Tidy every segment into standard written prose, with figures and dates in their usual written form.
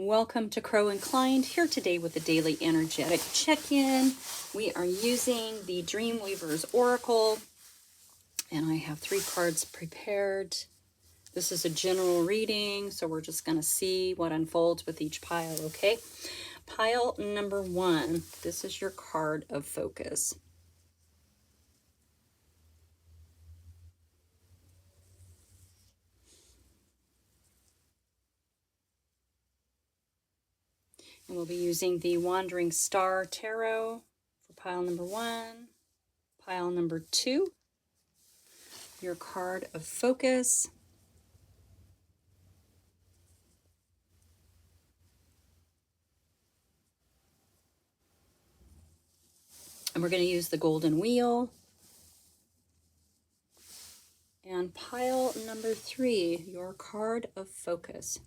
Welcome to Crow Inclined, here today with the daily energetic check-in. We are using the Dreamweaver's Oracle, and I have 3 cards prepared. This is a general reading, so we're just going to see what unfolds with each pile, okay? Pile number 1, this is your card of focus. And we'll be using the Wandering Star Tarot for pile number 1. Pile number 2, your card of focus. And we're going to use the Golden Wheel. And pile number 3, your card of focus.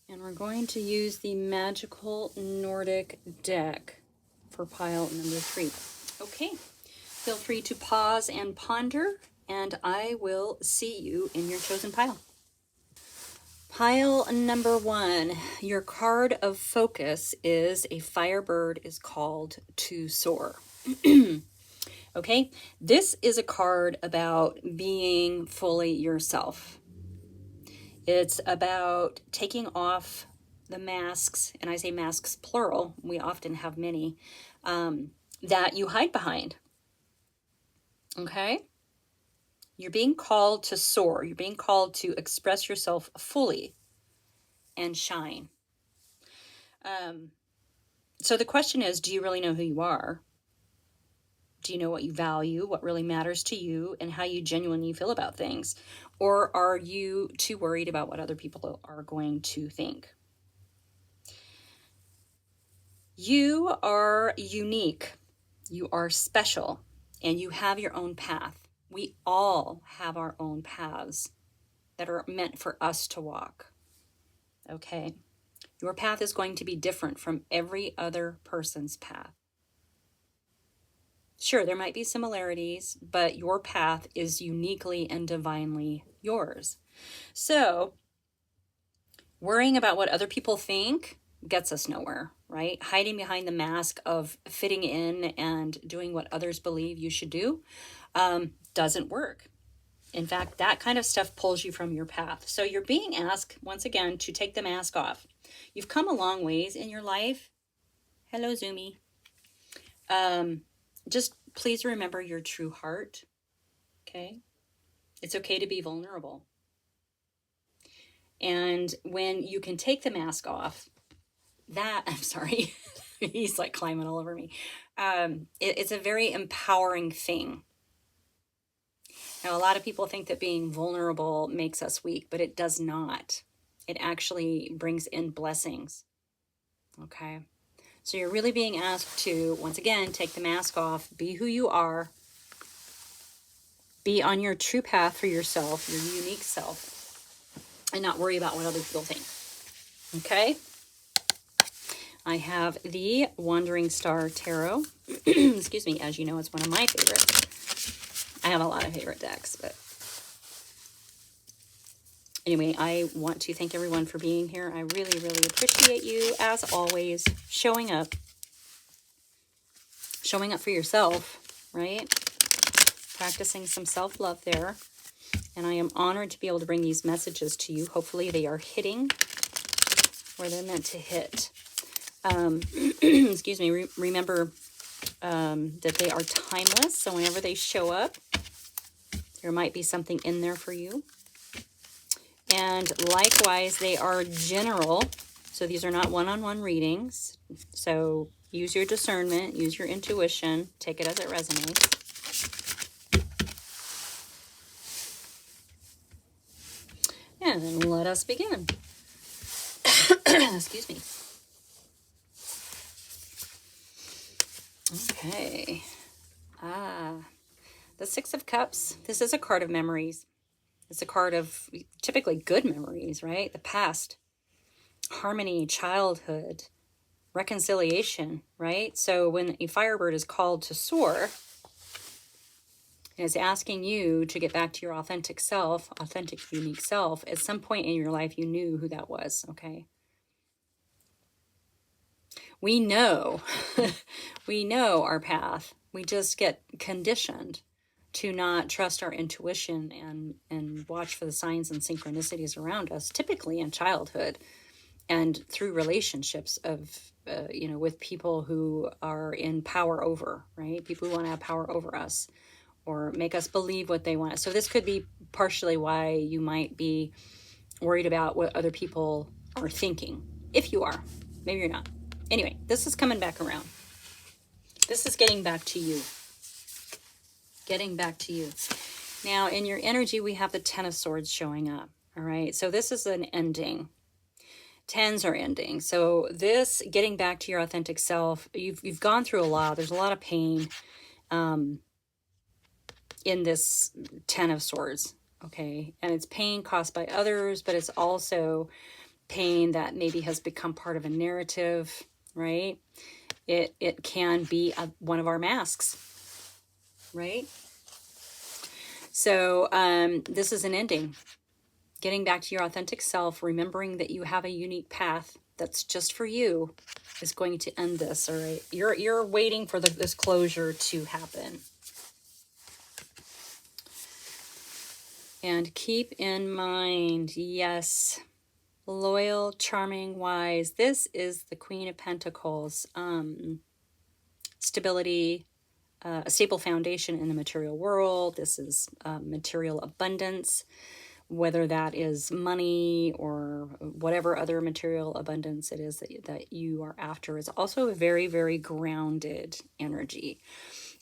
And we're going to use the Magical Nordic deck for pile number 3. Okay, feel free to pause and ponder, and I will see you in your chosen pile. Pile number 1, your card of focus is a firebird is called to soar. Okay, this is a card about being fully yourself. It's about taking off the masks, and I say masks plural, we often have many, that you hide behind. Okay? You're being called to soar. You're being called to express yourself fully and shine. So the question is, do you really know who you are? Do you know what you value, what really matters to you, and how you genuinely feel about things? Or are you too worried about what other people are going to think? You are unique, you are special, and you have your own path. We all have our own paths that are meant for us to walk. Okay? Your path is going to be different from every other person's path. Sure, there might be similarities, but your path is uniquely and divinely yours. So, worrying about what other people think gets us nowhere, right? Hiding behind the mask of fitting in and doing what others believe you should do doesn't work. In fact, that kind of stuff pulls you from your path. So you're being asked, once again, to take the mask off. You've come a long ways in your life. Hello, Zoomy. Just please remember your true heart, okay? It's okay to be vulnerable. And when you can take the mask off, I'm sorry, he's like climbing all over me. It's a very empowering thing. Now, a lot of people think that being vulnerable makes us weak, but it does not. It actually brings in blessings, okay? So you're really being asked to, once again, take the mask off, be who you are, be on your true path for yourself, your unique self, and not worry about what other people think. Okay? I have the Wandering Star Tarot. Excuse me, as you know, it's one of my favorites. I have a lot of favorite decks, but anyway, I want to thank everyone for being here. I really, really appreciate you, as always, showing up for yourself, right? Practicing some self-love there. And I am honored to be able to bring these messages to you. Hopefully they are hitting where they're meant to hit. Excuse me, remember that they are timeless. So whenever they show up, there might be something in there for you. And likewise, they are general. So these are not one-on-one readings. So use your discernment, use your intuition, take it as it resonates. And let us begin. Excuse me. Okay. The Six of Cups. This is a card of memories. It's a card of typically good memories, right? The past, harmony, childhood, reconciliation, right? So when a Firebird is called to soar, and it's asking you to get back to your authentic self, authentic, unique self, at some point in your life, you knew who that was, okay? We know, we know our path. We just get conditioned to not trust our intuition and watch for the signs and synchronicities around us, typically in childhood and through relationships of, with people who are in power over, right? People who want to have power over us or make us believe what they want. So this could be partially why you might be worried about what other people are thinking. If you are, maybe you're not. Anyway, this is coming back around. This is getting back to you. Getting back to you. Now, in your energy, we have the Ten of Swords showing up. All right. So this is an ending. Tens are ending. So this getting back to your authentic self, you've gone through a lot. There's a lot of pain in this Ten of Swords. Okay. And it's pain caused by others, but it's also pain that maybe has become part of a narrative, right? It can be one of our masks, right? So this is an ending. Getting back to your authentic self, remembering that you have a unique path that's just for you is going to end this, all right? You're waiting for this closure to happen. And keep in mind, yes, loyal, charming, wise. This is the Queen of Pentacles. Stability, a stable foundation in the material world. This is material abundance, whether that is money or whatever other material abundance it is that you are after. Is also a very, very grounded energy.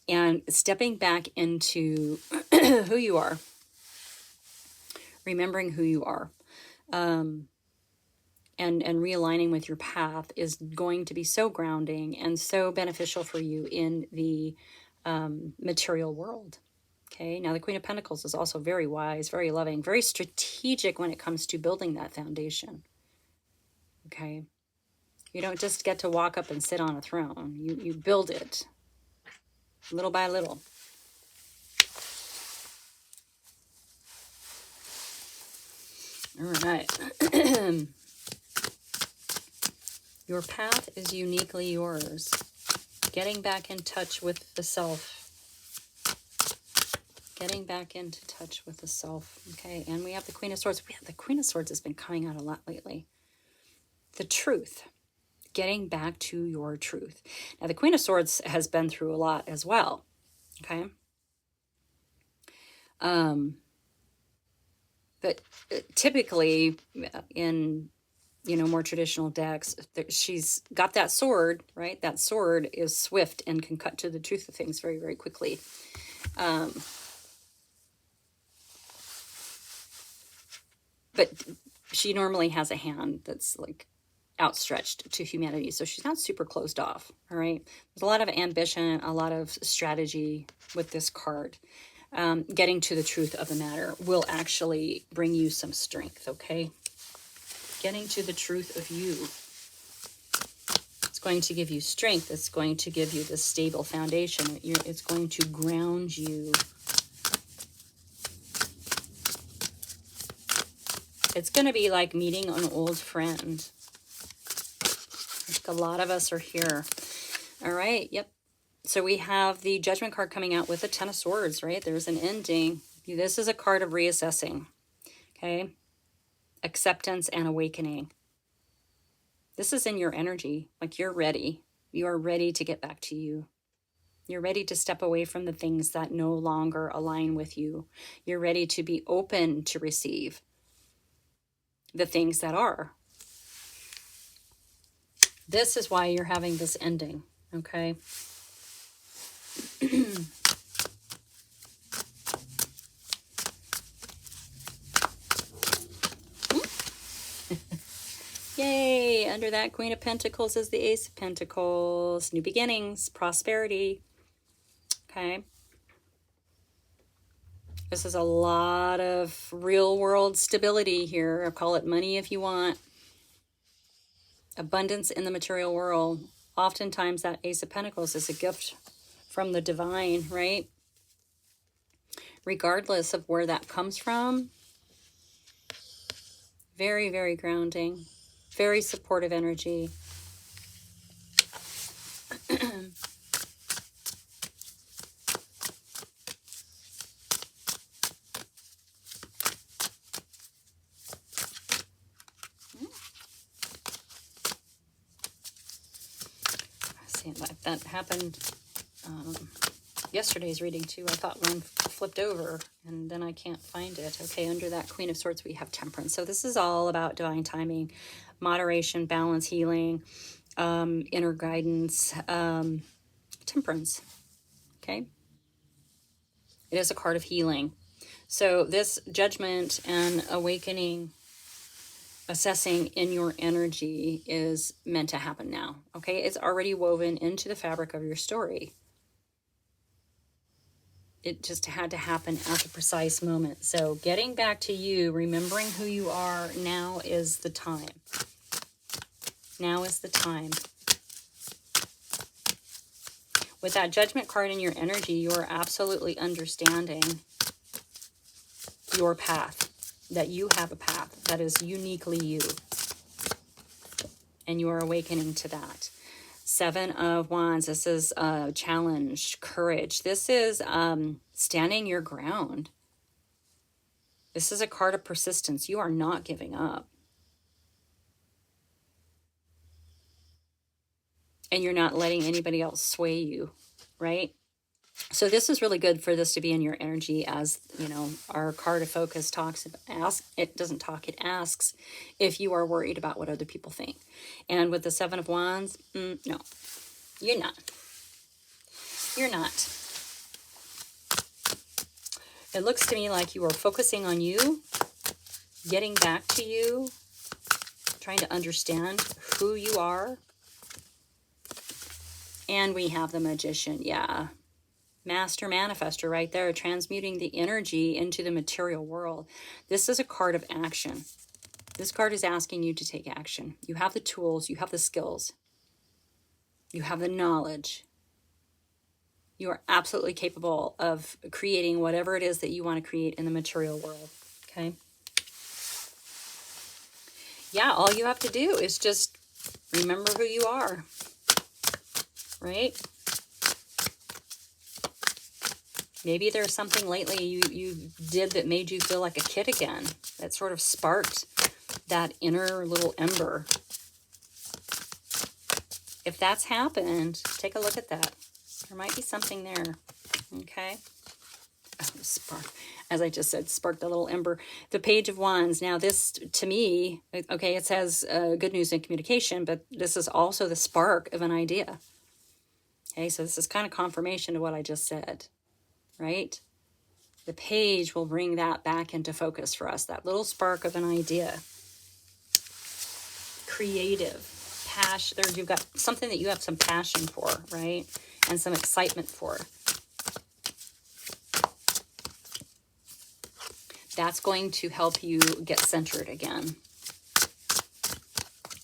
And stepping back into who you are, remembering who you are, and realigning with your path is going to be so grounding and so beneficial for you in the material world. Okay, now the Queen of Pentacles is also very wise, very loving, very strategic when it comes to building that foundation. Okay, you don't just get to walk up and sit on a throne. You build it little by little. All right. Your path is uniquely yours. Getting back in touch with the self. Getting back into touch with the self. Okay, and we have the Queen of Swords. The Queen of Swords has been coming out a lot lately. The truth. Getting back to your truth. Now, the Queen of Swords has been through a lot as well. Okay. But typically in, more traditional decks, she's got that sword, right? That sword is swift and can cut to the truth of things very, very quickly. But she normally has a hand that's like outstretched to humanity. So she's not super closed off. All right. There's a lot of ambition, a lot of strategy with this card. Getting to the truth of the matter will actually bring you some strength. Okay. Getting to the truth of you. It's going to give you strength. It's going to give you this stable foundation. It's going to ground you. It's going to be like meeting an old friend. Like a lot of us are here. All right. Yep. So we have the Judgment card coming out with the Ten of Swords, right? There's an ending. This is a card of reassessing. Okay. Acceptance and awakening. This is in your energy. Like you're ready. You are ready to get back to you. You're ready to step away from the things that no longer align with you. You're ready to be open to receive the things that are. This is why you're having this ending, okay? Yay! Under that Queen of Pentacles is the Ace of Pentacles. New beginnings, prosperity, okay? This is a lot of real world stability here. I'll call it money if you want. abundance in the material world. Oftentimes that Ace of Pentacles is a gift from the divine, right? Regardless of where that comes from. Very, very grounding. Very supportive energy. See, that happened yesterday's reading too. I thought one flipped over and then I can't find it. Okay, under that Queen of Swords we have Temperance. So this is all about divine timing, moderation, balance, healing, inner guidance, temperance. Okay, it is a card of healing. So this judgment and awakening, assessing in your energy is meant to happen now. Okay, it's already woven into the fabric of your story. It just had to happen at the precise moment. So getting back to you, remembering who you are, now is the time. Now is the time. With that Judgment card in your energy, you're absolutely understanding your path, that you have a path that is uniquely you. And you are awakening to that. Seven of Wands, this is challenge, courage. This is standing your ground. This is a card of persistence. You are not giving up. And you're not letting anybody else sway you, right? So this is really good for this to be in your energy, as, you know, our card of focus talks, it doesn't talk, it asks if you are worried about what other people think. And with the Seven of Wands, no, you're not. You're not. It looks to me like you are focusing on you, getting back to you, trying to understand who you are. And we have the Magician, yeah. Master Manifester right there, transmuting the energy into the material world. This is a card of action. This card is asking you to take action. You have the tools, you have the skills, you have the knowledge. You are absolutely capable of creating whatever it is that you want to create in the material world, okay? Yeah, all you have to do is just remember who you are, right? Maybe there's something lately you did that made you feel like a kid again, that sort of sparked that inner little ember. If that's happened, take a look at that. There might be something there, okay? Oh, spark. As I just said, sparked a little ember. The Page of Wands. Now this, to me, okay, it says good news and communication, but this is also the spark of an idea. Okay, so this is kind of confirmation of what I just said. Right? The page will bring that back into focus for us. That little spark of an idea. Creative. Passion. There, you've got something that you have some passion for, right? And some excitement for. That's going to help you get centered again.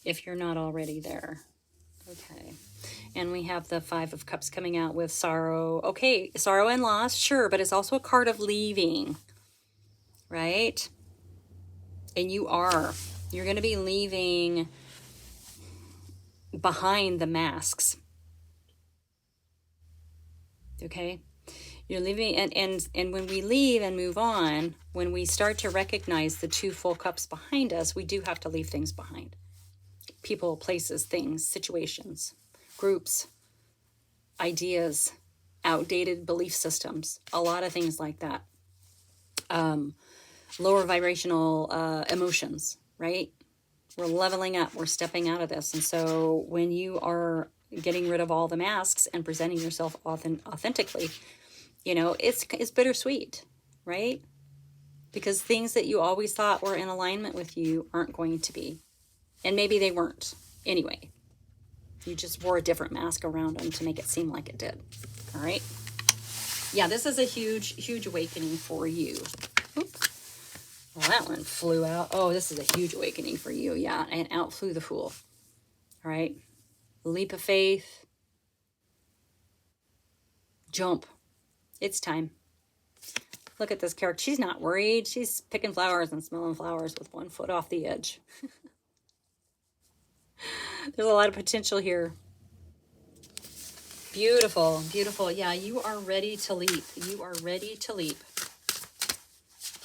If you're not already there. Okay. And we have the Five of Cups coming out with sorrow. Okay, sorrow and loss, sure, but it's also a card of leaving, right? And you're going to be leaving behind the masks. Okay? You're leaving, and when we leave and move on, when we start to recognize the two full cups behind us, we do have to leave things behind. People, places, things, situations, groups, ideas, outdated belief systems, a lot of things like that. Lower vibrational emotions, right? We're leveling up, we're stepping out of this. And so when you are getting rid of all the masks and presenting yourself authentically, you know, it's bittersweet, right? Because things that you always thought were in alignment with you aren't going to be. And maybe they weren't anyway. You just wore a different mask around them to make it seem like it did. All right? Yeah, this is a huge, huge awakening for you. Oop. Well, that one flew out. Oh, this is a huge awakening for you. Yeah, and out flew the Fool. All right. Leap of faith. Jump. It's time. Look at this character. She's not worried. She's picking flowers and smelling flowers with one foot off the edge. There's a lot of potential here. Beautiful, beautiful. Yeah, you are ready to leap. You are ready to leap.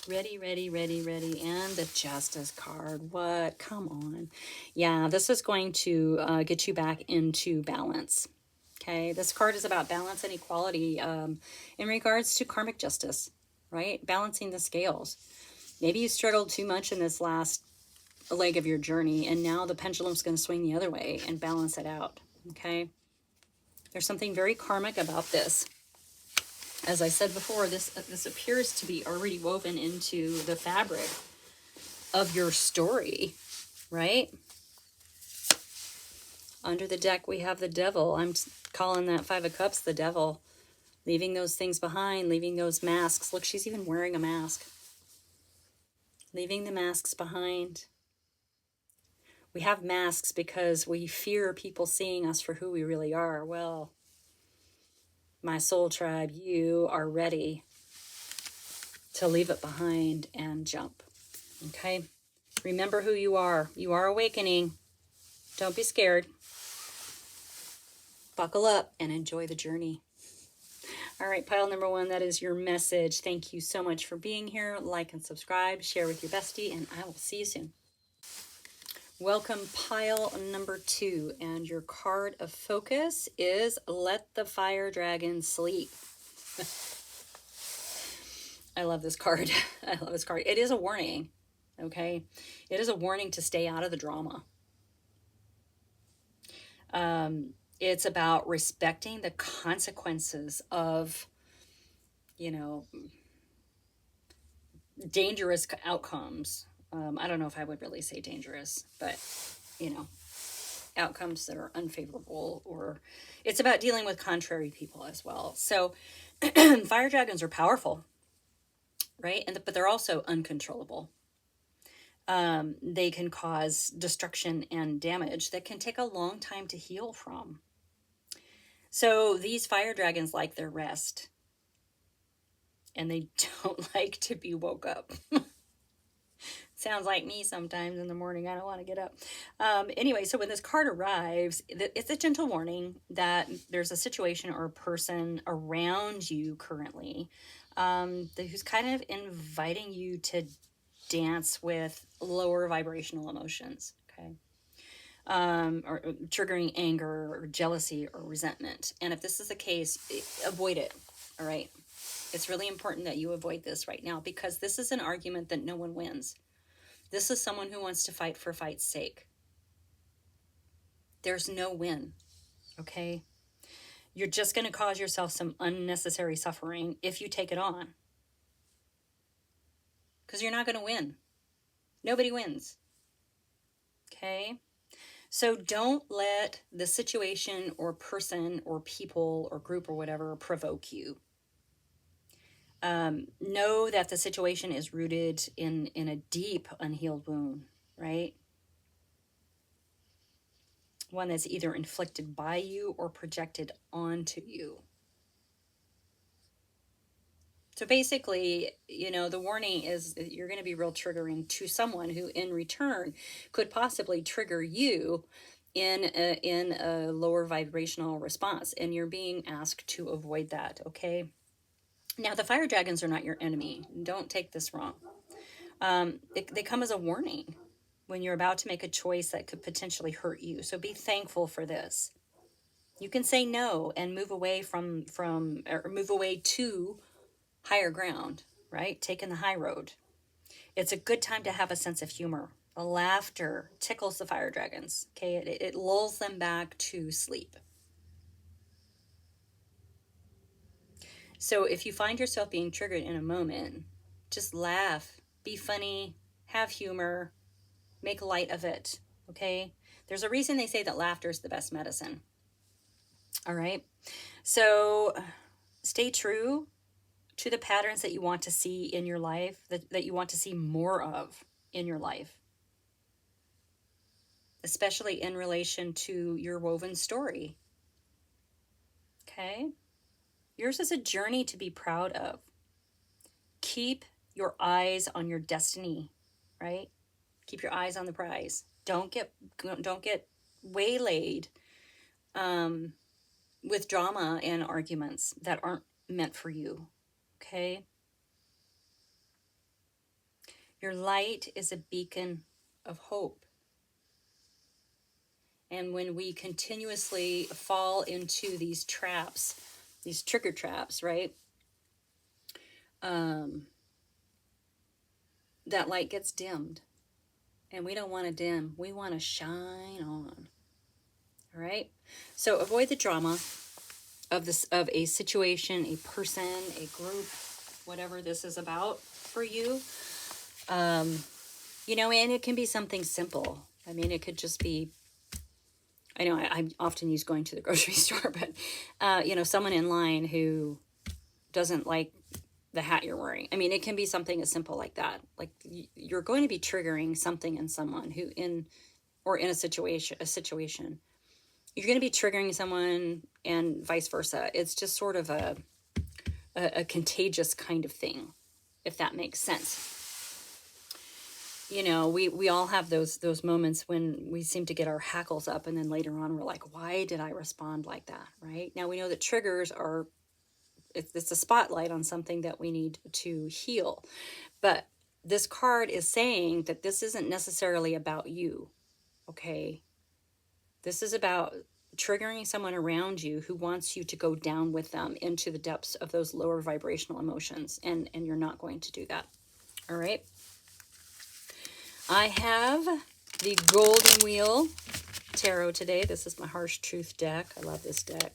Ready, ready, ready, ready. And the Justice card. What? Come on. Yeah, this is going to get you back into balance. Okay, this card is about balance and equality in regards to karmic justice, right? Balancing the scales. Maybe you struggled too much in this last leg of your journey, and now the pendulum's going to swing the other way and balance it out, okay? There's something very karmic about this. As I said before, this appears to be already woven into the fabric of your story, right? Under the deck, we have the Devil. I'm calling that Five of Cups the Devil. Leaving those things behind, leaving those masks. Look, she's even wearing a mask. Leaving the masks behind. We have masks because we fear people seeing us for who we really are. Well, my soul tribe, you are ready to leave it behind and jump. Okay? Remember who you are. You are awakening. Don't be scared. Buckle up and enjoy the journey. All right, pile number one, that is your message. Thank you so much for being here. Like and subscribe, share with your bestie, and I will see you soon. Welcome, pile number two, and your card of focus is Let the Fire Dragon Sleep. I love this card. I love this card. It is a warning, okay? It is a warning to stay out of the drama. It's about respecting the consequences of, you know, dangerous outcomes. I don't know if I would really say dangerous, but, you know, outcomes that are unfavorable, or it's about dealing with contrary people as well. So fire dragons are powerful, right? But they're also uncontrollable. They can cause destruction and damage that can take a long time to heal from. So these fire dragons like their rest, and they don't like to be woke up. Sounds like me sometimes in the morning. I don't want to get up. Anyway, so when this card arrives, it's a gentle warning that there's a situation or a person around you currently who's kind of inviting you to dance with lower vibrational emotions, okay? Or triggering anger or jealousy or resentment. And if this is the case, avoid it, all right? It's really important that you avoid this right now, because this is an argument that no one wins. This is someone who wants to fight for fight's sake. There's no win, okay? You're just going to cause yourself some unnecessary suffering if you take it on. Because you're not going to win. Nobody wins, okay? So don't let the situation or person or people or group or whatever provoke you. Know that the situation is rooted in a deep unhealed wound, right? One that's either inflicted by you or projected onto you. So basically, you know, the warning is that you're going to be real triggering to someone who in return could possibly trigger you in a lower vibrational response, and you're being asked to avoid that, okay? Now, the fire dragons are not your enemy. Don't take this wrong. They come as a warning when you're about to make a choice that could potentially hurt you. So be thankful for this. You can say no and move away or move away to higher ground, right? Taking the high road. It's a good time to have a sense of humor. The laughter tickles the fire dragons, okay? It lulls them back to sleep. So if you find yourself being triggered in a moment, just laugh, be funny, have humor, make light of it, okay? There's a reason they say that laughter is the best medicine, all right? So stay true to the patterns that you want to see in your life, that you want to see more of in your life. especially in relation to your woven story. Okay? Yours is a journey to be proud of. Keep your eyes on your destiny, right? Keep your eyes on the prize. Don't get waylaid with drama and arguments that aren't meant for you. Okay? Your light is a beacon of hope. And when we continuously fall into these traps, these trigger traps, right? That light gets dimmed. And we don't want to dim. We want to shine on. All right? So avoid the drama of a situation, a person, a group, whatever this is about for you. You know, and it can be something simple. I mean, it could just be, I know I often use going to the grocery store, but, you know, someone in line who doesn't like the hat you're wearing. I mean, it can be something as simple like that. Like you're going to be triggering something in someone who in a situation, you're going to be triggering someone and vice versa. It's just sort of a contagious kind of thing, if that makes sense. You know, we all have those moments when we seem to get our hackles up, and then later on we're like, why did I respond like that, right? Now we know that triggers are, it's a spotlight on something that we need to heal. But this card is saying that this isn't necessarily about you, okay? This is about triggering someone around you who wants you to go down with them into the depths of those lower vibrational emotions, and you're not going to do that, all right? I have the Golden Wheel Tarot today. This is my Harsh Truth deck. I love this deck.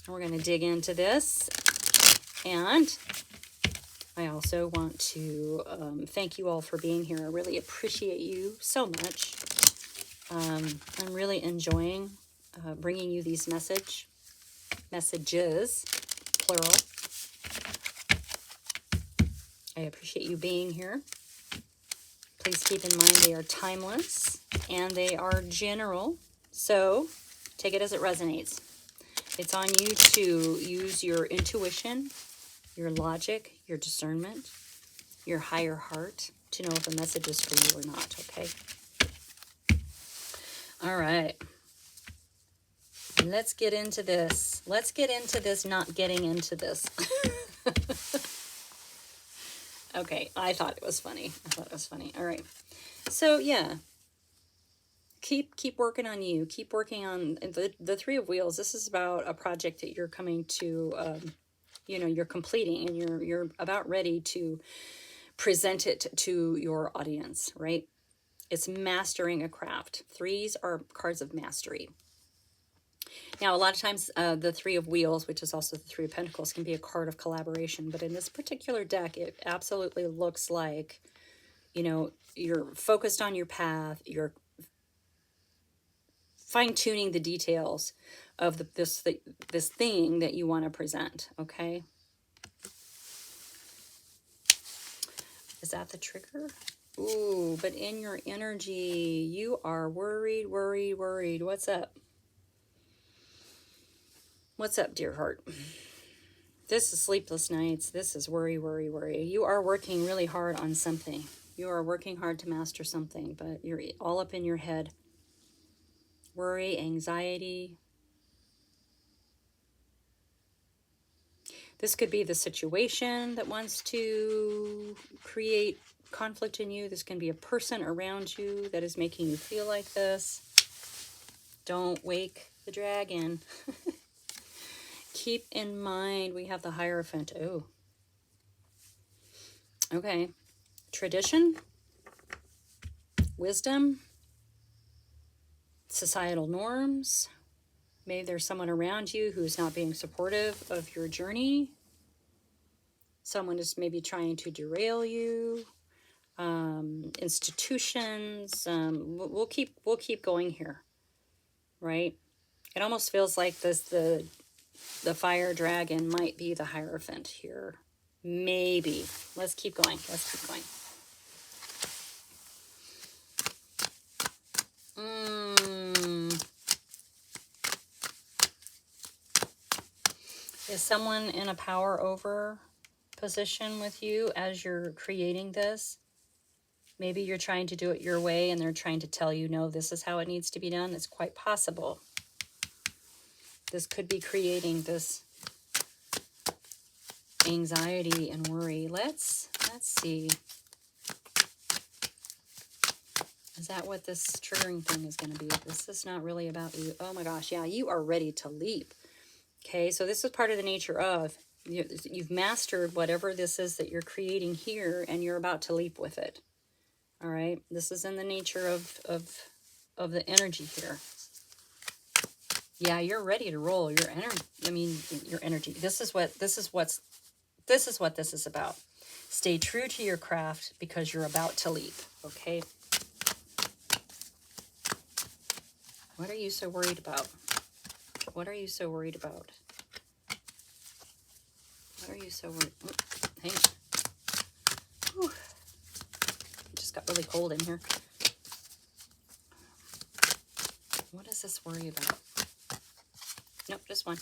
We're going to dig into this. And I also want to thank you all for being here. I really appreciate you so much. I'm really enjoying bringing you these messages, plural. I appreciate you being here. Please keep in mind they are timeless and they are general. So take it as it resonates. It's on you to use your intuition, your logic, your discernment, your higher heart to know if a message is for you or not, okay? All right. Let's get into this. Let's get into this, not getting into this. Okay, I thought it was funny. All right. So, yeah. Keep working on you. Keep working on the Three of Wheels. This is about a project that you're coming to, you know, you're completing, and you're about ready to present it to your audience, right? It's mastering a craft. Threes are cards of mastery. Now, a lot of times the Three of Wheels, which is also the Three of Pentacles, can be a card of collaboration. But in this particular deck, it absolutely looks like, you know, you're focused on your path. You're fine-tuning the details of this thing that you want to present, okay? Is that the trigger? Ooh, but in your energy, you are worried. What's up? What's up, dear heart? This is sleepless nights. This is worry. You are working really hard on something. You are working hard to master something, but you're all up in your head. Worry, anxiety. This could be the situation that wants to create conflict in you. This can be a person around you that is making you feel like this. Don't wake the dragon. Keep in mind, we have the Hierophant. Oh. Okay. Tradition. Wisdom. Societal norms. Maybe there's someone around you who's not being supportive of your journey. Someone is maybe trying to derail you. Institutions. We'll keep going here, right? It almost feels like the fire dragon might be the Hierophant here. Maybe. Let's keep going. Is someone in a power over position with you as you're creating this? Maybe you're trying to do it your way and they're trying to tell you, no, this is how it needs to be done. It's quite possible. This could be creating this anxiety and worry. Let's see. Is that what this triggering thing is going to be? This is not really about you. Oh my gosh, yeah, you are ready to leap. Okay, so this is part of the nature of, you've mastered whatever this is that you're creating here, and you're about to leap with it. All right, this is in the nature of the energy here. Yeah, you're ready to roll. Your energy, your energy. This is what this is about. Stay true to your craft because you're about to leap. Okay. What are you so worried about? What are you so worried about? What are you so worried? Oh, hang on. Whew. It just got really cold in here. What is this worry about? Nope, just one.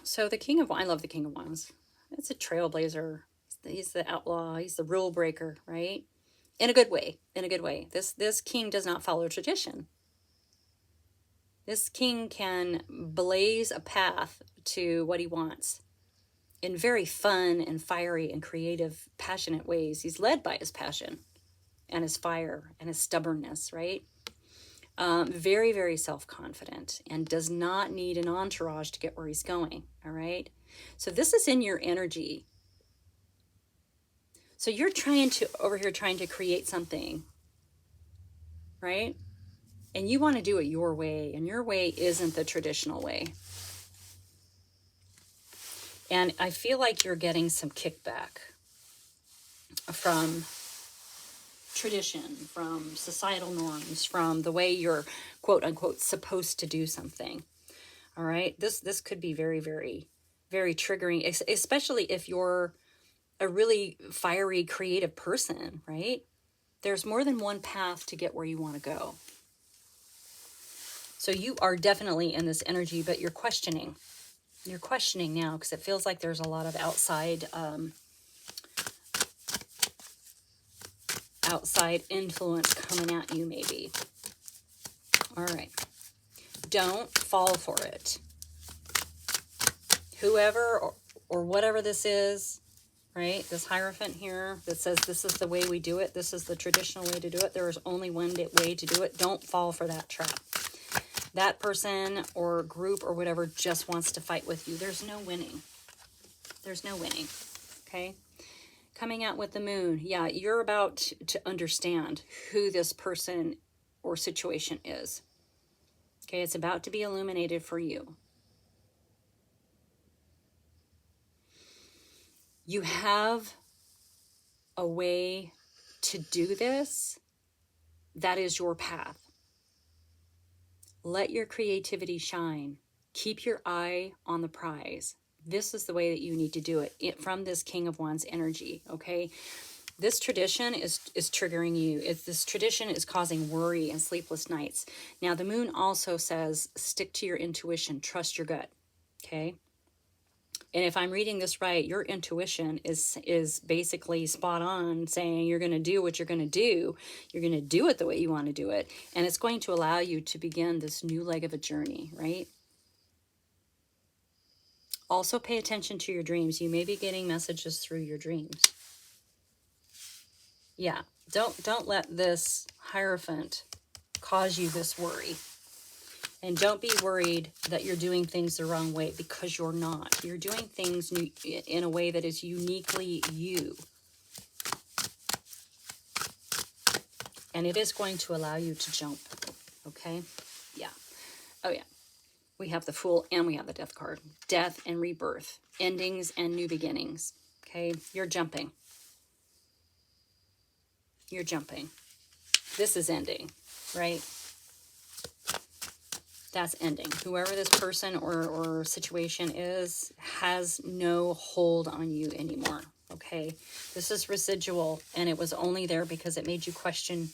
So the King of Wands, I love the King of Wands. It's a trailblazer. He's the outlaw. He's the rule breaker, right? In a good way. In a good way. This king does not follow tradition. This king can blaze a path to what he wants in very fun and fiery and creative, passionate ways. He's led by his passion and his fire and his stubbornness, right? Very, very self-confident and does not need an entourage to get where he's going, all right? So this is in your energy. So you're over here trying to create something, right? And you want to do it your way, and your way isn't the traditional way. And I feel like you're getting some kickback from tradition, from societal norms, from the way you're quote unquote supposed to do something. All right. This could be very, very, very triggering, especially if you're a really fiery, creative person, right? There's more than one path to get where you want to go. So you are definitely in this energy, but you're questioning. You're questioning now because it feels like there's a lot of outside influence coming at you, maybe. All right. Don't fall for it. Whoever or whatever this is, right? This Hierophant here that says this is the way we do it. This is the traditional way to do it. There is only one way to do it. Don't fall for that trap. That person or group or whatever just wants to fight with you. There's no winning. There's no winning. Okay? Coming out with the Moon. Yeah, you're about to understand who this person or situation is. Okay, it's about to be illuminated for you. You have a way to do this. That is your path. Let your creativity shine. Keep your eye on the prize. This is the way that you need to do it from this King of Wands energy, okay? This tradition is triggering you. This tradition is causing worry and sleepless nights. Now, the Moon also says, stick to your intuition, trust your gut, okay? And if I'm reading this right, your intuition is basically spot on, saying you're going to do what you're going to do. You're going to do it the way you want to do it. And it's going to allow you to begin this new leg of a journey, right? Also pay attention to your dreams. You may be getting messages through your dreams. Yeah, don't let this Hierophant cause you this worry. And don't be worried that you're doing things the wrong way, because you're not. You're doing things in a way that is uniquely you. And it is going to allow you to jump. Okay? Yeah. Oh, yeah. We have the Fool and we have the Death card. Death and rebirth. Endings and new beginnings. Okay? You're jumping. You're jumping. This is ending, right? That's ending. Whoever this person or situation is has no hold on you anymore, okay? This is residual, and it was only there because it made you question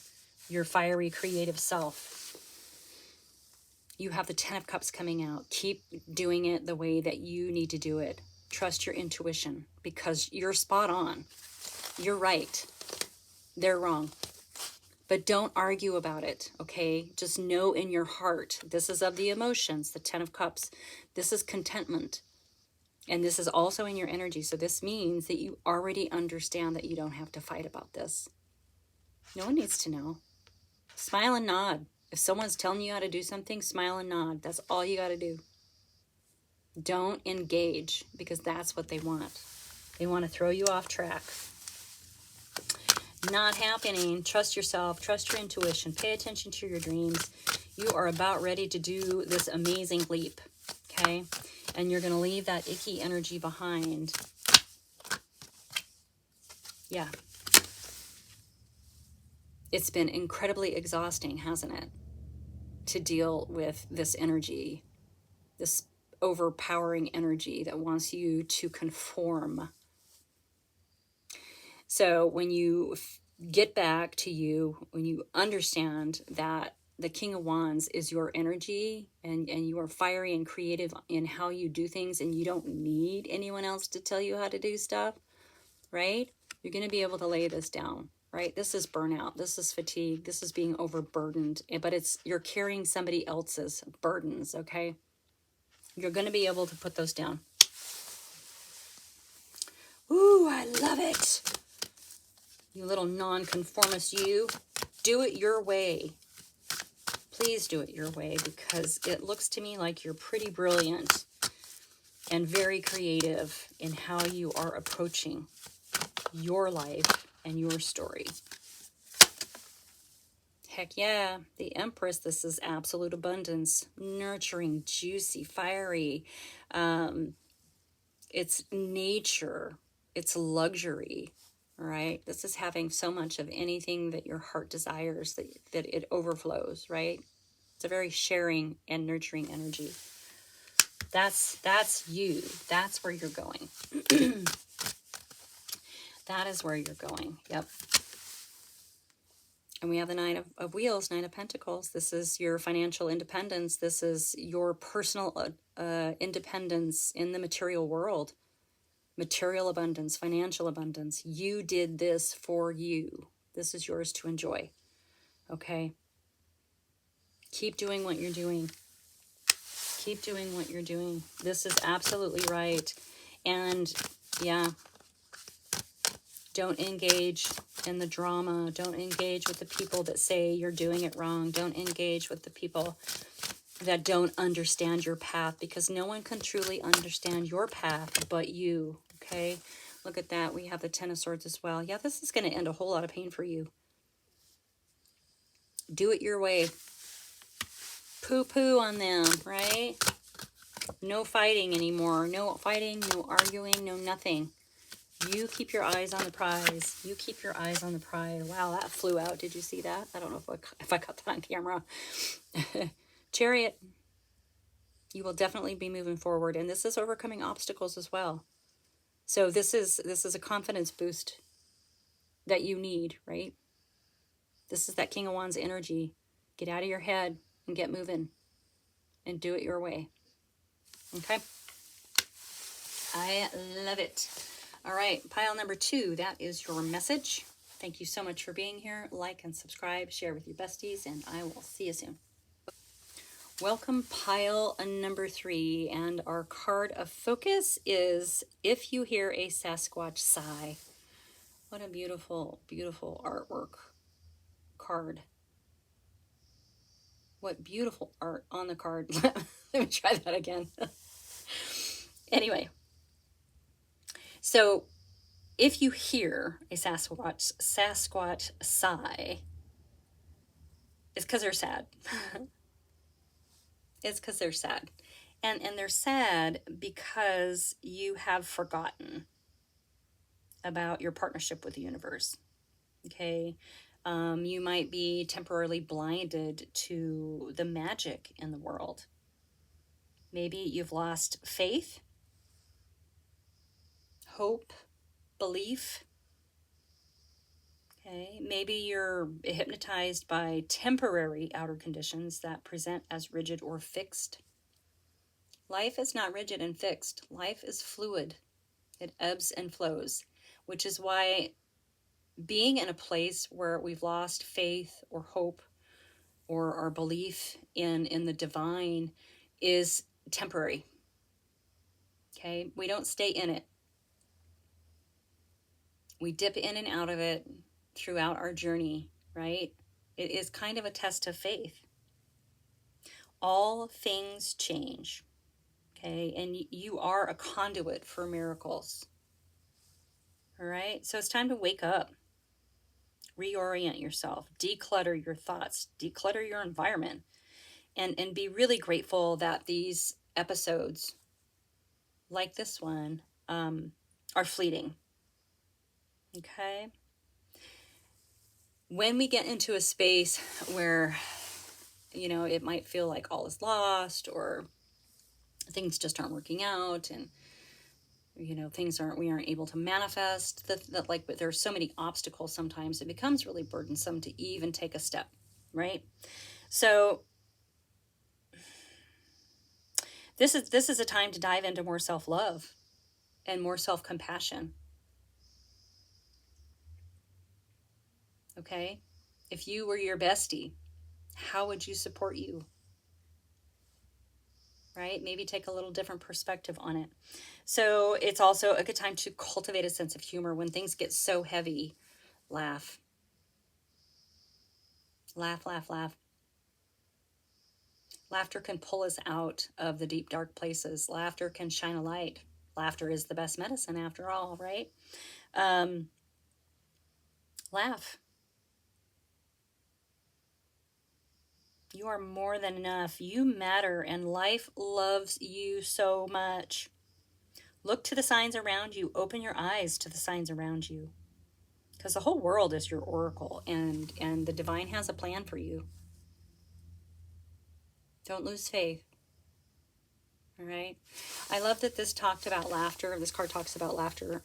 your fiery creative self. You have the 10 of Cups coming out. Keep doing it the way that you need to do it. Trust your intuition, because you're spot on. You're right. They're wrong. But don't argue about it, okay? Just know in your heart, this is of the emotions, the 10 of Cups. This is contentment. And this is also in your energy. So this means that you already understand that you don't have to fight about this. No one needs to know. Smile and nod. If someone's telling you how to do something, smile and nod. That's all you got to do. Don't engage, because that's what they want. They want to throw you off track. Not happening. Trust yourself. Trust your intuition. Pay attention to your dreams. You are about ready to do this amazing leap, okay? And you're going to leave that icky energy behind. Yeah. It's been incredibly exhausting, hasn't it? To deal with this energy, this overpowering energy that wants you to conform. So when you get back to you, when you understand that the King of Wands is your energy, and you are fiery and creative in how you do things, and you don't need anyone else to tell you how to do stuff, right? You're going to be able to lay this down. Right? This is burnout. This is fatigue. This is being overburdened. But you're carrying somebody else's burdens, okay? You're going to be able to put those down. Ooh, I love it. You little nonconformist, you. Do it your way. Please do it your way, because it looks to me like you're pretty brilliant and very creative in how you are approaching your life and your story. Heck yeah, the Empress, this is absolute abundance, nurturing, juicy, fiery. It's nature, it's luxury, all right? This is having so much of anything that your heart desires, that it overflows, right? It's a very sharing and nurturing energy. That's you. That's where you're going. That is where you're going. Yep. And we have the Nine of Wheels, Nine of Pentacles. This is your financial independence. This is your personal independence in the material world. Material abundance, financial abundance. You did this for you. This is yours to enjoy. Okay? Keep doing what you're doing. Keep doing what you're doing. This is absolutely right. And yeah, don't engage in the drama. Don't engage with the people that say you're doing it wrong. Don't engage with the people that don't understand your path, because no one can truly understand your path but you, okay? Look at that. We have the Ten of Swords as well. Yeah, this is going to end a whole lot of pain for you. Do it your way. Poo-poo on them, right? No fighting anymore. No fighting, no arguing, no nothing. You keep your eyes on the prize. You keep your eyes on the prize. Wow, that flew out. Did you see that? I don't know if I caught that on camera. Chariot. You will definitely be moving forward. And this is overcoming obstacles as well. So this is a confidence boost that you need, right? This is that King of Wands energy. Get out of your head and get moving. And do it your way. Okay? I love it. All right, pile number 2, that is your message. Thank you so much for being here. Like and subscribe, share with your besties, and I will see you soon. Welcome, pile number 3, and our card of focus is If You Hear a Sasquatch Sigh. What a beautiful, beautiful artwork card. What beautiful art on the card. Let me try that again. Anyway, so if you hear a Sasquatch sigh, it's because they're sad. It's because they're sad. And they're sad because you have forgotten about your partnership with the universe. Okay? You might be temporarily blinded to the magic in the world. Maybe you've lost faith, hope, belief. Okay, maybe you're hypnotized by temporary outer conditions that present as rigid or fixed. Life is not rigid and fixed. Life is fluid. It ebbs and flows, which is why being in a place where we've lost faith or hope or our belief in the divine is temporary. Okay, we don't stay in it. We dip in and out of it throughout our journey, right? It is kind of a test of faith. All things change, okay? And you are a conduit for miracles, all right? So it's time to wake up, reorient yourself, declutter your thoughts, declutter your environment, and be really grateful that these episodes, like this one, are fleeting, okay? When we get into a space where, you know, it might feel like all is lost or things just aren't working out and, you know, we aren't able to manifest that like, but there's so many obstacles sometimes it becomes really burdensome to even take a step, right? So this is a time to dive into more self-love and more self-compassion. Okay? If you were your bestie, how would you support you? Right? Maybe take a little different perspective on it. So it's also a good time to cultivate a sense of humor. When things get so heavy, laugh. Laugh, laugh, laugh. Laughter can pull us out of the deep, dark places. Laughter can shine a light. Laughter is the best medicine after all, right? Laugh. You are more than enough. You matter, and life loves you so much. Look to the signs around you. Open your eyes to the signs around you. Because the whole world is your oracle, and the divine has a plan for you. Don't lose faith. All right? I love that this talked about laughter. This card talks about laughter.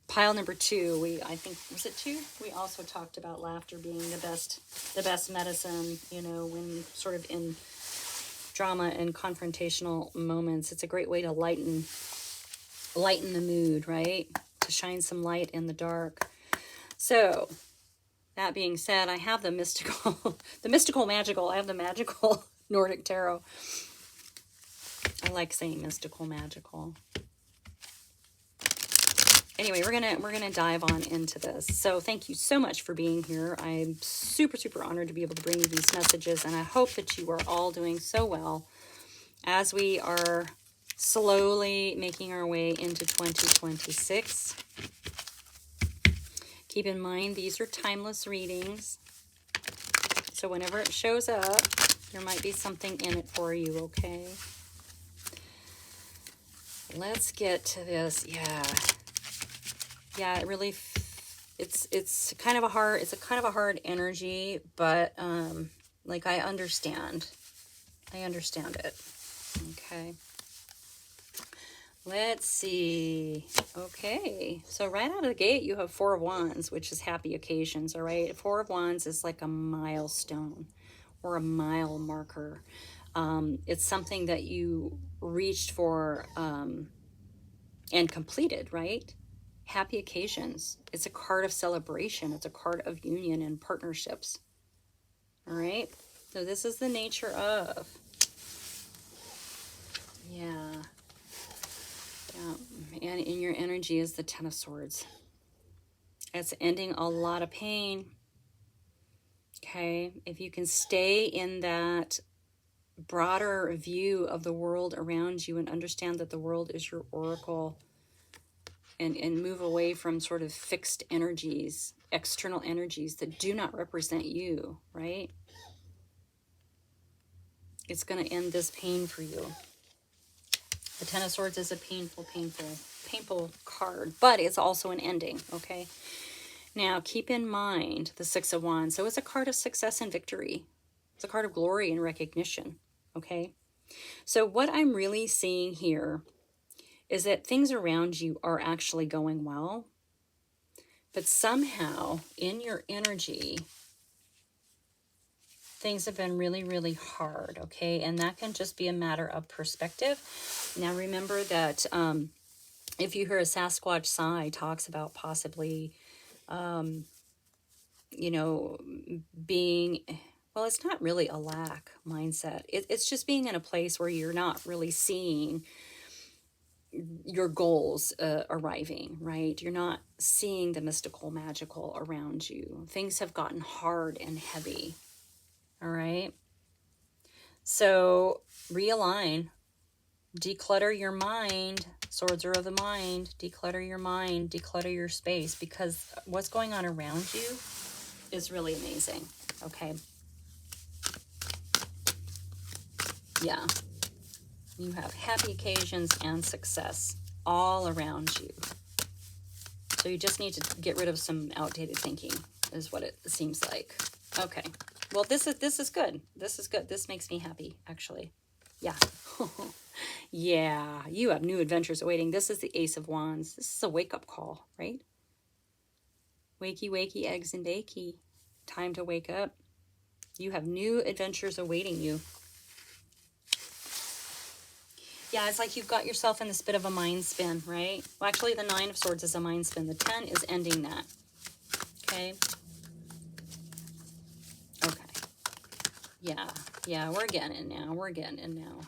Pile number 2, I think, was it 2? We also talked about laughter being the best medicine, you know, when sort of in drama and confrontational moments. It's a great way to lighten the mood, right? To shine some light in the dark. So, that being said, I have the mystical, magical. I have the magical Nordic Tarot. I like saying mystical, magical. Anyway, we're gonna dive on into this. So thank you so much for being here. I'm super, super honored to be able to bring you these messages, and I hope that you are all doing so well as we are slowly making our way into 2026. Keep in mind, these are timeless readings. So whenever it shows up, there might be something in it for you, okay? Let's get to this. Yeah, it really, it's kind of a hard energy, but, like, I understand it. Okay. Let's see. Okay. So right out of the gate, you have 4 of Wands, which is happy occasions. All right. 4 of Wands is like a milestone or a mile marker. It's something that you reached for, and completed, right? Happy occasions. It's a card of celebration. It's a card of union and partnerships. All right. So this is the nature of. Yeah. And in your energy is the Ten of Swords. It's ending a lot of pain. Okay. If you can stay in that broader view of the world around you and understand that the world is your oracle, and move away from sort of fixed energies, external energies that do not represent you, right? It's going to end this pain for you. The Ten of Swords is a painful card, but it's also an ending, okay? Now, keep in mind the Six of Wands. So it's a card of success and victory. It's a card of glory and recognition, okay? So what I'm really seeing here is that things around you are actually going well. But somehow in your energy, things have been really, really hard, okay? And that can just be a matter of perspective. Now, remember that if you hear a Sasquatch sigh, talks about possibly, you know, being, well, it's not really a lack mindset. It's just being in a place where you're not really seeing your goals arriving, right? You're not seeing the mystical, magical around you. Things have gotten hard and heavy, all right? So realign, declutter your mind. Swords are of the mind. Declutter your mind, declutter your space, because what's going on around you is really amazing, okay? Yeah. You have happy occasions and success all around you. So you just need to get rid of some outdated thinking, is what it seems like. Okay. Well, this is good. This is good. This makes me happy, actually. Yeah. Yeah, you have new adventures awaiting. This is the Ace of Wands. This is a wake-up call, right? Wakey, wakey, eggs and bakey. Time to wake up. You have new adventures awaiting you. Yeah, it's like you've got yourself in this bit of a mind spin, right? Well, actually, the 9 of Swords is a mind spin. The 10 is ending that. Okay? Okay. Yeah, we're getting it now. We're getting it now.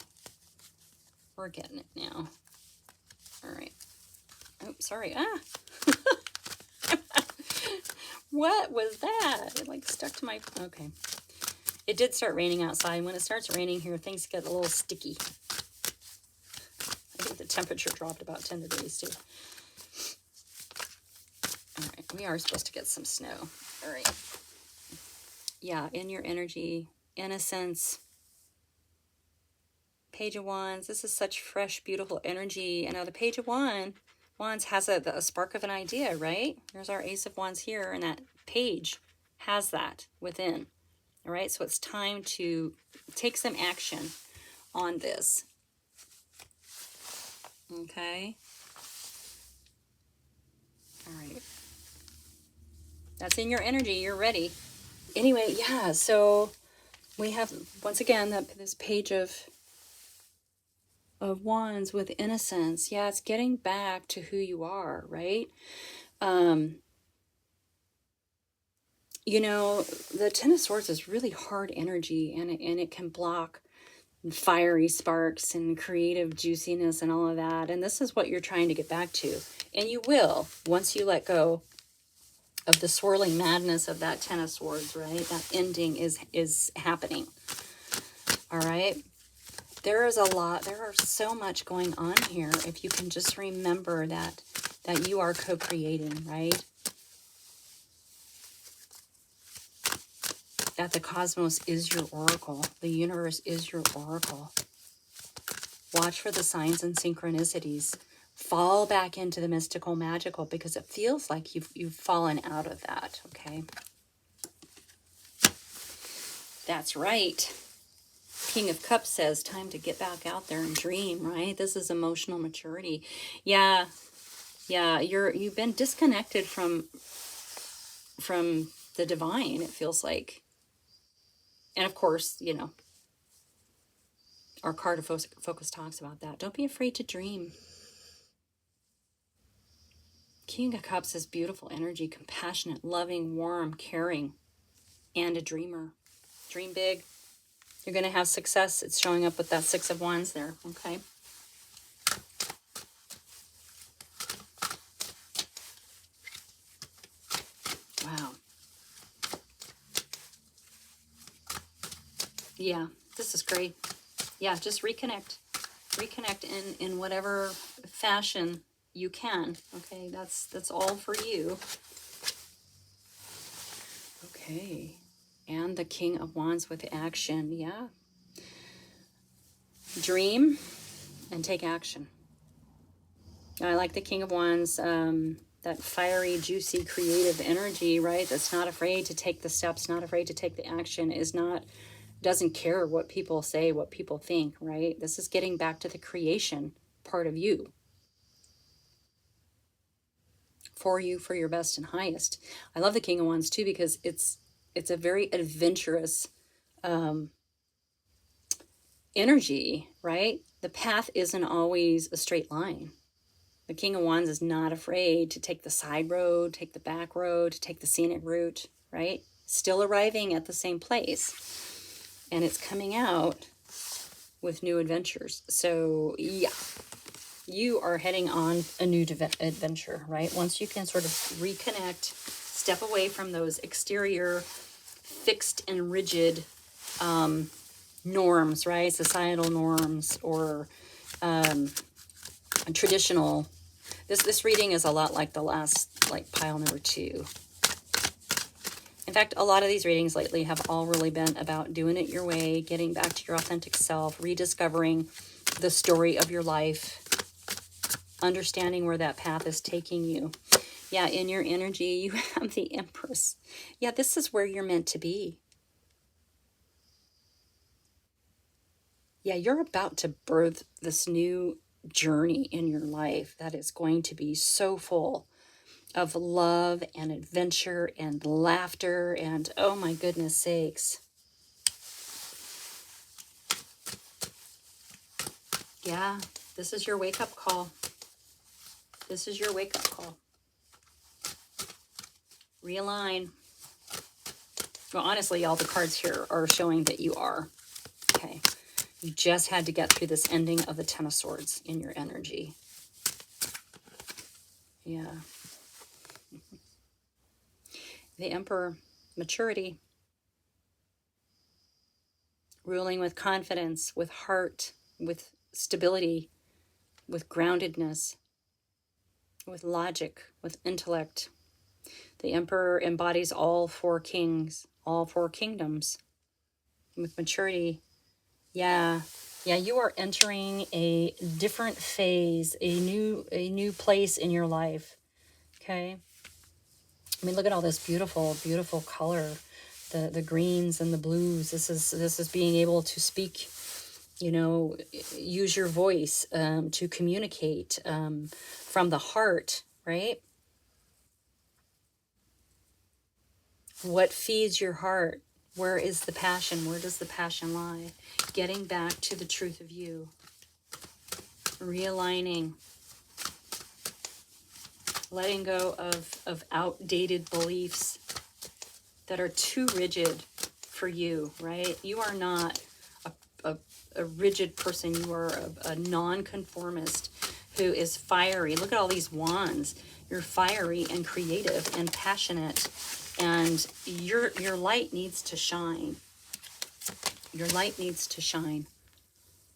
We're getting it now. All right. Oh, sorry. Ah! What was that? It like stuck to my... Okay. It did start raining outside. When it starts raining here, things get a little sticky. I think the temperature dropped about 10 degrees too. All right. We are supposed to get some snow. All right. Yeah, in your energy, innocence. Page of Wands. This is such fresh, beautiful energy. And now the Page of Wands has a spark of an idea, right? There's our Ace of Wands here, and that page has that within. All right, so it's time to take some action on this. Okay. All right. That's in your energy. You're ready. Anyway, yeah, so we have, once again, this page of Wands with innocence. Yeah, it's getting back to who you are, right? You know, the Ten of Swords is really hard energy, and it can block fiery sparks and creative juiciness and all of that. And this is what you're trying to get back to. And you will, once you let go of the swirling madness of that Ten of Swords, right? That ending is happening. All right? There is a lot, there are so much going on here. If you can just remember that you are co-creating, right? That the cosmos is your oracle. The universe is your oracle. Watch for the signs and synchronicities. Fall back into the mystical, magical, because it feels like you've fallen out of that, okay? That's right. King of Cups says, time to get back out there and dream, right? This is emotional maturity. Yeah, you've been disconnected from the divine, it feels like. And of course, you know, our card of focus talks about that. Don't be afraid to dream. King of Cups is beautiful energy, compassionate, loving, warm, caring, and a dreamer. Dream big. You're going to have success. It's showing up with that Six of Wands there, okay? Wow. Yeah, this is great. Yeah, just reconnect. Reconnect in whatever fashion you can, okay? That's all for you. Okay. And the King of Wands with action, yeah. Dream and take action. I like the King of Wands, that fiery, juicy, creative energy, right? That's not afraid to take the steps, not afraid to take the action, doesn't care what people say, what people think, right? This is getting back to the creation part of you. for you, for your best and highest. I love the King of Wands too, because it's a very adventurous energy, right? The path isn't always a straight line. The King of Wands is not afraid to take the side road, take the back road, take the scenic route, right? Still arriving at the same place. And it's coming out with new adventures. So, yeah, you are heading on a new adventure, right? Once you can sort of reconnect, step away from those exterior, fixed and rigid norms, right? Societal norms or traditional. This reading is a lot like the last, like pile number 2. In fact, a lot of these readings lately have all really been about doing it your way, getting back to your authentic self, rediscovering the story of your life, understanding where that path is taking you. Yeah, in your energy, you have the Empress. Yeah, this is where you're meant to be. Yeah, you're about to birth this new journey in your life that is going to be so full of love and adventure and laughter and, oh my goodness sakes. Yeah, this is your wake-up call. This is your wake-up call. Realign. Well, honestly, all the cards here are showing that you are. Okay. You just had to get through this ending of the Ten of Swords in your energy. Yeah. The Emperor, maturity. Ruling with confidence, with heart, with stability, with groundedness, with logic, with intellect. The Emperor embodies all 4 kings, all 4 kingdoms. With maturity, yeah, you are entering a different phase, a new place in your life. Okay. I mean, look at all this beautiful, beautiful color, the greens and the blues. This is being able to speak, you know, use your voice to communicate from the heart, right? What feeds your heart? Where is the passion? Where does the passion lie? Getting back to the truth of you. Realigning. Letting go of outdated beliefs that are too rigid for you, right? You are not a rigid person. You are a nonconformist who is fiery. Look at all these wands. You're fiery and creative and passionate. And your light needs to shine. Your light needs to shine.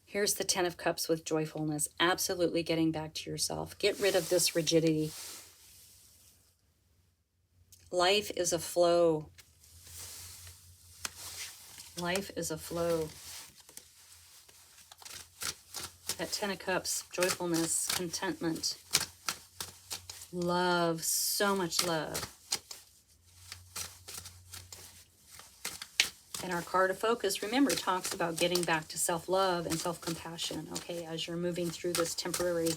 Here's the Ten of Cups with joyfulness. Absolutely getting back to yourself. Get rid of this rigidity. Life is a flow. Life is a flow. That Ten of Cups, joyfulness, contentment, love, so much love. And our card of focus, remember, talks about getting back to self-love and self-compassion, okay, as you're moving through this temporary,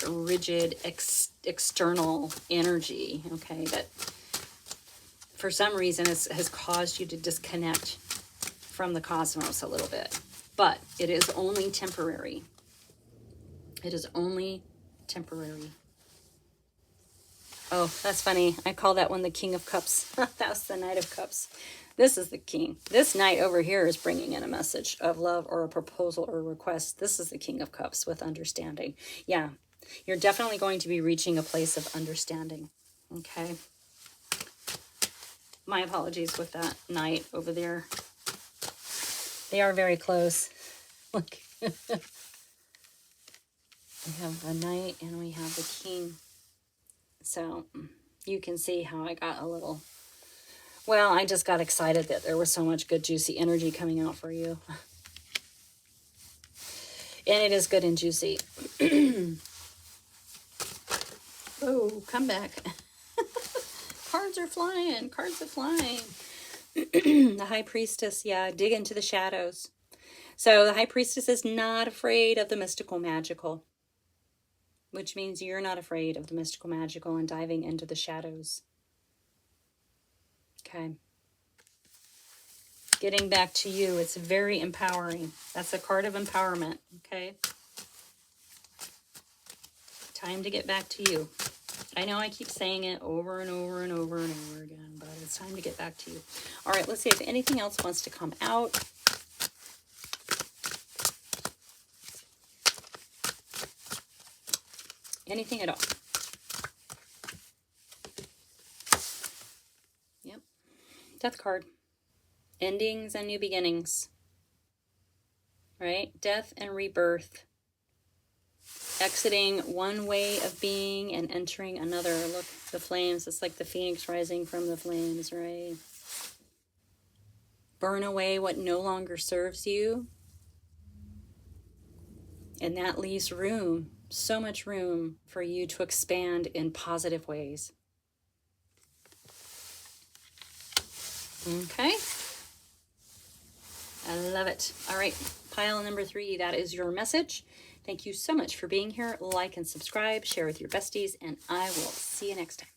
rigid, external energy, okay, that for some reason has caused you to disconnect from the cosmos a little bit. But it is only temporary. It is only temporary. Oh, that's funny. I call that one the King of Cups. That's the Knight of Cups. This is the King. This Knight over here is bringing in a message of love or a proposal or a request. This is the King of Cups with understanding. Yeah, you're definitely going to be reaching a place of understanding. Okay. My apologies with that Knight over there. They are very close. Look. We have a Knight and we have the King. So you can see how I got a little... Well, I just got excited that there was so much good, juicy energy coming out for you. And it is good and juicy. Oh, come back. Cards are flying. Cards are flying. The High Priestess, yeah, dig into the shadows. So the High Priestess is not afraid of the mystical, magical. which means you're not afraid of the mystical, magical, and diving into the shadows. Okay. Getting back to you. It's very empowering. That's a card of empowerment. Okay. Time to get back to you. I know I keep saying it over and over and over and over again, but it's time to get back to you. All right, let's see if anything else wants to come out. Anything at all. Yep. Death card. Endings and new beginnings. Right? Death and rebirth. Exiting one way of being and entering another. Look, the flames. It's like the phoenix rising from the flames, right? Burn away what no longer serves you. And that leaves room, so much room for you to expand in positive ways. Okay. I love it. All right, pile number 3, that is your message. Thank you so much for being here. Like and subscribe, share with your besties, and I will see you next time.